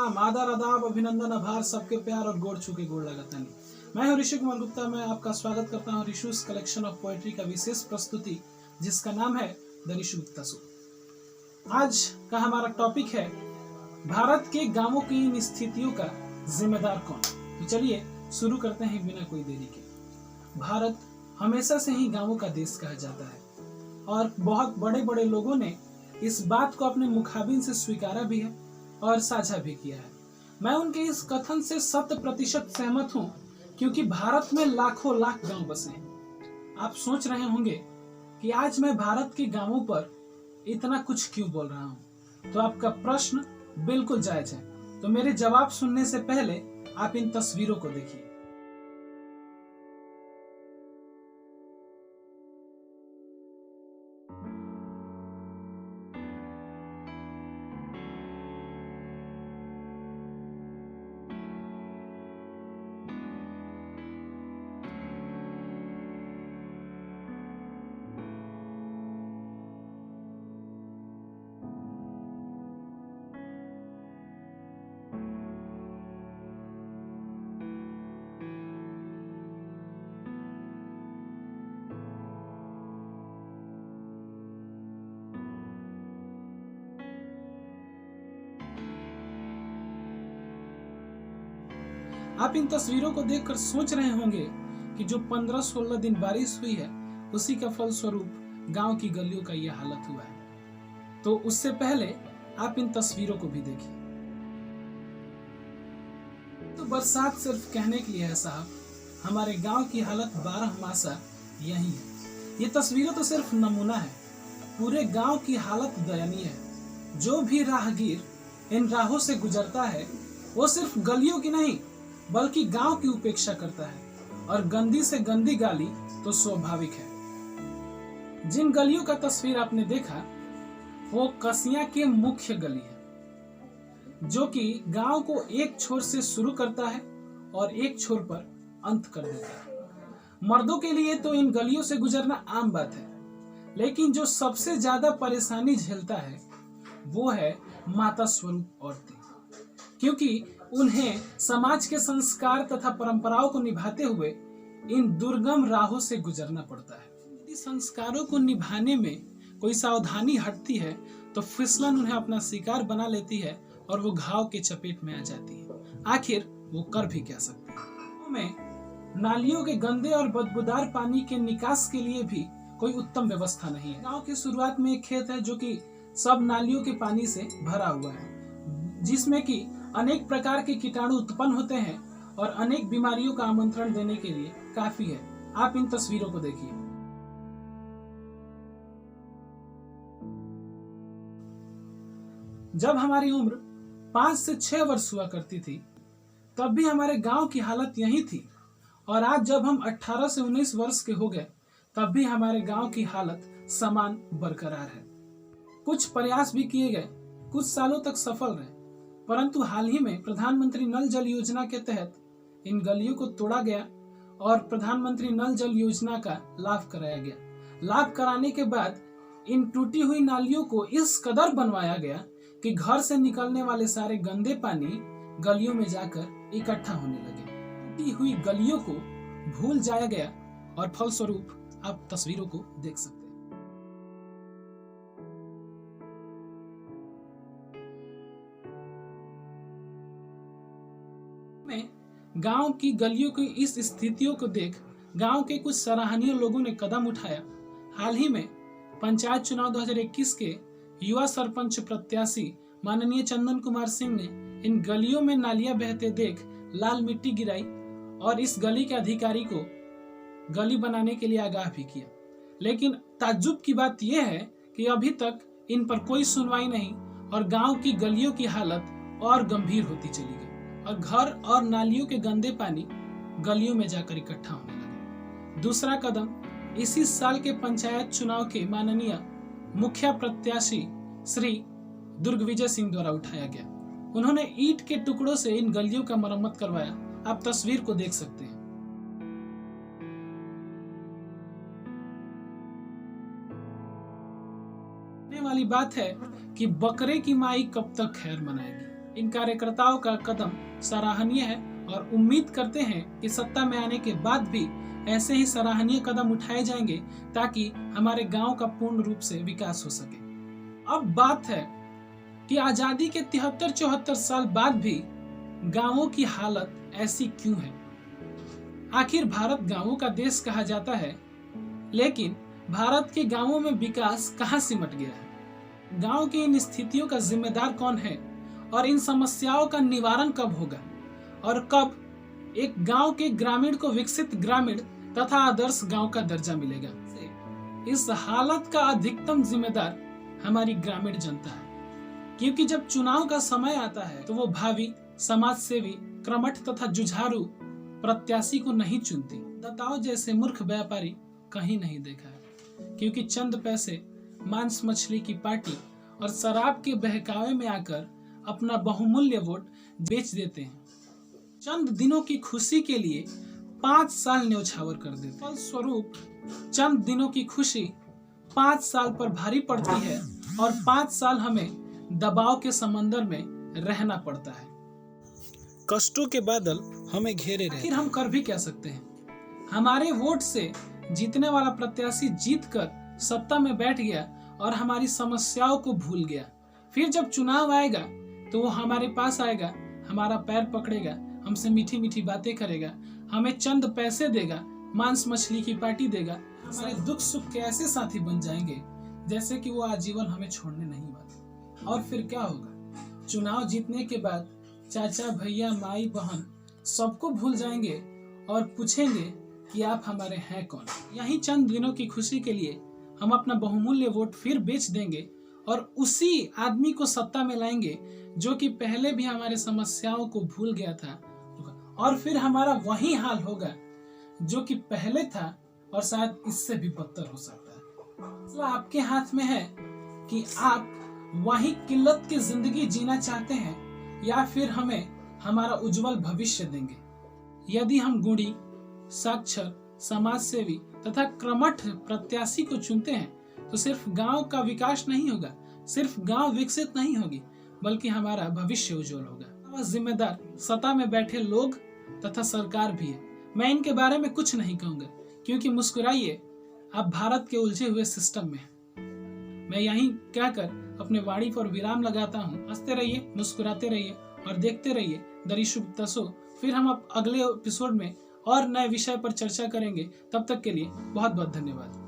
प्रणाम, आदर, आदाब, अभिनंदन, आभार, सबके प्यार और गोड़ छू के गोड़ लगाता नहीं। मैं हूं ऋषि कुमार गुप्ता। मैं आपका स्वागत करता हूं ऋषुस कलेक्शन ऑफ पोएट्री का विशेष प्रस्तुति, जिसका नाम है द ऋषि गुप्ता शो। आज का हमारा टॉपिक है भारत के गांवों की इन स्थितियों का जिम्मेदार कौन। तो चलिए शुरू करते हैं बिना कोई देरी के। भारत हमेशा से ही गांवों का देश कहा जाता है और बहुत बड़े बड़े लोगों ने इस बात को अपने मुखाबिन से स्वीकारा भी है और साझा भी किया है। मैं उनके इस कथन से 100% सहमत हूँ, क्योंकि भारत में लाखों लाख गांव बसे हैं। आप सोच रहे होंगे कि आज मैं भारत के गांवों पर इतना कुछ क्यों बोल रहा हूँ। तो आपका प्रश्न बिल्कुल जायज है। तो मेरे जवाब सुनने से पहले आप इन तस्वीरों को देखिए। आप इन तस्वीरों को देखकर सोच रहे होंगे कि जो 15-16 दिन बारिश हुई है, उसी का फलस्वरूप गांव की गलियों का यह हालत हुआ है। तो उससे पहले आप इन तस्वीरों को भी देखिए। तो बरसात सिर्फ कहने के लिए है साहब, हमारे गांव की हालत 12 मासा यही है। ये तस्वीरें तो सिर्फ नमूना है, पूरे गांव की हालत दयनीय है। जो भी राहगीर इन राहों से गुजरता है, वो सिर्फ गलियों की नहीं बल्कि गांव की उपेक्षा करता है, और गंदी से गंदी गाली तो स्वाभाविक है। जिन गलियों का तस्वीर आपने देखा, वो कसिया की मुख्य गली है, जो कि गांव को एक छोर से शुरू करता है और एक छोर पर अंत कर देता है। मर्दों के लिए तो इन गलियों से गुजरना आम बात है, लेकिन जो सबसे ज्यादा परेशानी झेलता है वो है माता स्वरूप औरतें, क्योंकि उन्हें समाज के संस्कार तथा परंपराओं को निभाते हुए इन दुर्गम राहों से गुजरना पड़ता है। यदि संस्कारों को निभाने में कोई सावधानी हटती है तो फिसलन उन्हें अपना शिकार बना लेती है और वो घाव के चपेट में आ जाती है। आखिर वो कर भी क्या सकती है। गाँव में नालियों के गंदे और बदबूदार पानी के निकास के लिए भी कोई उत्तम व्यवस्था नहीं है। गाँव की शुरुआत में एक खेत है जो कि सब नालियों के पानी से भरा हुआ है, जिसमें कि अनेक प्रकार के कीटाणु उत्पन्न होते हैं और अनेक बीमारियों का आमंत्रण देने के लिए काफी है। आप इन तस्वीरों को देखिए। जब हमारी उम्र 5 से 6 वर्ष हुआ करती थी, तब भी हमारे गांव की हालत यही थी, और आज जब हम 18 से 19 वर्ष के हो गए, तब भी हमारे गांव की हालत समान बरकरार है। कुछ प्रयास भी किए गए, कुछ सालों तक सफल रहे, परंतु हाल ही में प्रधानमंत्री नल जल योजना के तहत इन गलियों को तोड़ा गया और प्रधानमंत्री नल जल योजना का लाभ कराया गया। लाभ कराने के बाद इन टूटी हुई नालियों को इस कदर बनवाया गया कि घर से निकलने वाले सारे गंदे पानी गलियों में जाकर इकट्ठा होने लगे। टूटी हुई गलियों को भूल जाया गया और फलस्वरूप आप तस्वीरों को देख सकते हैं। गांव की गलियों की इस स्थितियों को देख गांव के कुछ सराहनीय लोगों ने कदम उठाया। हाल ही में पंचायत चुनाव 2021 के युवा सरपंच प्रत्याशी माननीय चंदन कुमार सिंह ने इन गलियों में नालियां बहते देख लाल मिट्टी गिराई और इस गली के अधिकारी को गली बनाने के लिए आगाह भी किया। लेकिन ताज्जुब की बात यह है कि अभी तक इन पर कोई सुनवाई नहीं और गांव की गलियों की हालत और गंभीर होती चली गई और घर और नालियों के गंदे पानी गलियों में जाकर इकट्ठा होने लगे। दूसरा कदम इसी साल के पंचायत चुनाव के माननीय मुखिया प्रत्याशी श्री दुर्गविजय सिंह द्वारा उठाया गया। उन्होंने ईंट के टुकड़ों से इन गलियों का मरम्मत करवाया। आप तस्वीर को देख सकते हैं। वाली बात है कि बकरे की माई कब तक खैर मनाएगी। इन कार्यकर्ताओं का कदम सराहनीय है और उम्मीद करते हैं कि सत्ता में आने के बाद भी ऐसे ही सराहनीय कदम उठाए जाएंगे ताकि हमारे गांव का पूर्ण रूप से विकास हो सके। अब बात है कि आजादी के 73-74 साल बाद भी गांवों की हालत ऐसी क्यों है। आखिर भारत गांवों का देश कहा जाता है, लेकिन भारत के गांवों में विकास कहां सिमट गया है। गांव की इन स्थितियों का जिम्मेदार कौन है और इन समस्याओं का निवारण कब होगा और कब एक गांव के ग्रामीण को विकसित ग्रामीण तथा आदर्श गांव का दर्जा मिलेगा। इस हालत का अधिकतम जिम्मेदार हमारी ग्रामीण जनता है, क्योंकि जब चुनाव का समय आता है तो वो भावी समाज सेवी कर्मठ तथा जुझारू प्रत्याशी को नहीं चुनती। दाताओं जैसे मूर्ख व्यापारी कहीं नहीं देखा है, क्योंकि चंद पैसे, मांस मछली की पार्टी और शराब के बहकावे में आकर अपना बहुमूल्य वोट बेच देते हैं। चंद दिनों की खुशी के लिए 5 साल न्यौछावर कर देते हैं। फलस्वरूप चंद दिनों की खुशी 5 साल पर भारी पड़ती है और 5 साल हमें दबाव के समंदर में रहना पड़ता है। कष्टों के बादल हमें घेरे रहे। आखिर हम कर भी क्या सकते हैं। हमारे वोट से जीतने वाला प्रत्याशी जीतकर सत्ता में बैठ गया और हमारी समस्याओं को भूल गया। फिर जब चुनाव आएगा तो वो हमारे पास आएगा, हमारा पैर पकड़ेगा, हमसे मीठी मीठी बातें करेगा, हमें चंद पैसे देगा, मांस मछली की पार्टी देगा। हमारे दुख सुख के ऐसे साथी बन जाएंगे जैसे कि वो आजीवन हमें छोड़ने नहीं वाले। और फिर क्या होगा, चुनाव जीतने के बाद चाचा, भैया, माई, बहन सबको भूल जाएंगे और पूछेंगे कि आप हमारे हैं कौन। यही चंद दिनों की खुशी के लिए हम अपना बहुमूल्य वोट फिर बेच देंगे और उसी आदमी को सत्ता में लाएंगे जो कि पहले भी हमारे समस्याओं को भूल गया था, और फिर हमारा वही हाल होगा जो कि पहले था और शायद इससे भी बदतर हो सकता है। मसला आपके हाथ में है कि आप वही किल्लत की जिंदगी जीना चाहते हैं या फिर हमें हमारा उज्जवल भविष्य देंगे। यदि हम गुणी, साक्षर, समाज सेवी तथा कर्मठ प्रत्याशी को चुनते हैं तो सिर्फ गांव का विकास नहीं होगा, सिर्फ गांव विकसित नहीं होगी, बल्कि हमारा भविष्य उज्जवल होगा। जिम्मेदार सत्ता में बैठे लोग तथा सरकार भी है। मैं इनके बारे में कुछ नहीं कहूंगा, क्योंकि मुस्कुराइए, आप भारत के उलझे हुए सिस्टम में हैं। मैं यहीं कहकर अपने वाणी पर विराम लगाता हूँ। हंसते रहिए, मुस्कुराते रहिए और देखते रहिए दरिशुभ तसो। फिर हम अगले एपिसोड में और नए विषय पर चर्चा करेंगे। तब तक के लिए बहुत बहुत धन्यवाद।